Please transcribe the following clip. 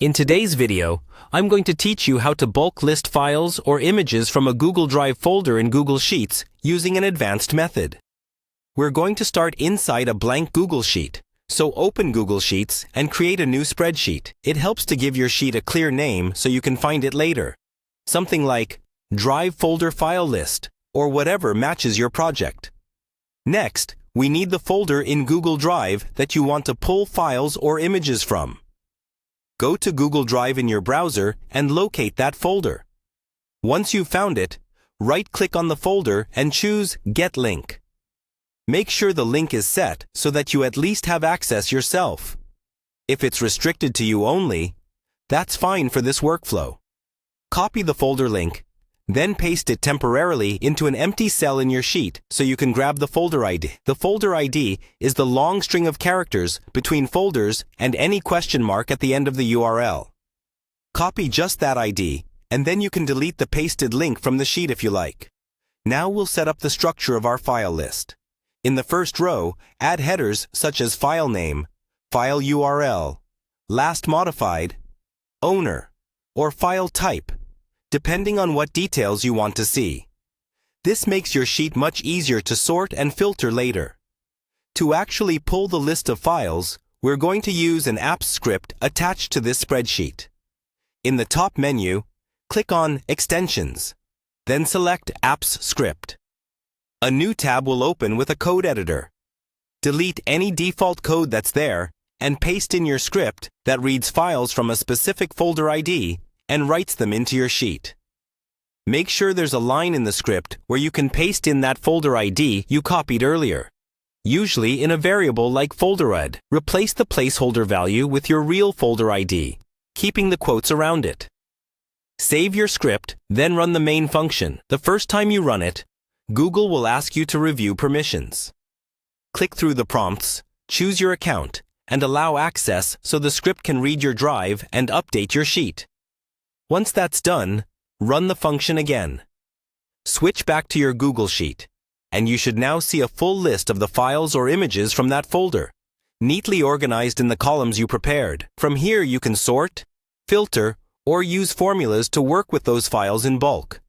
In today's video, I'm going to teach you how to bulk list files or images from a Google Drive folder in Google Sheets using an advanced method. We're going to start inside a blank Google Sheet, so open Google Sheets and create a new spreadsheet. It helps to give your sheet a clear name so you can find it later. Something like Drive Folder File List or whatever matches your project. Next, we need the folder in Google Drive that you want to pull files or images from. Go to Google Drive in your browser and locate that folder. Once you've found it, right-click on the folder and choose Get Link. Make sure the link is set so that you at least have access yourself. If it's restricted to you only, that's fine for this workflow. Copy the folder link, then paste it temporarily into an empty cell in your sheet so you can grab the folder ID. The folder ID is the long string of characters between folders and any question mark at the end of the URL. Copy just that ID, and then you can delete the pasted link from the sheet if you like. Now we'll set up the structure of our file list. In the first row, add headers such as file name, file URL, last modified, owner, or file type, depending on what details you want to see. This makes your sheet much easier to sort and filter later. To actually pull the list of files, we're going to use an apps script attached to this spreadsheet. In the top menu, click on Extensions, then select Apps Script. A new tab will open with a code editor. Delete any default code that's there and paste in your script that reads files from a specific folder ID and writes them into your sheet. Make sure there's a line in the script where you can paste in that folder ID you copied earlier, usually in a variable like folderID. Replace the placeholder value with your real folder ID, keeping the quotes around it. Save your script, then run the main function. The first time you run it, Google will ask you to review permissions. Click through the prompts, choose your account, and allow access so the script can read your drive and update your sheet. Once that's done, run the function again. Switch back to your Google Sheet, and you should now see a full list of the files or images from that folder, neatly organized in the columns you prepared. From here you can sort, filter, or use formulas to work with those files in bulk.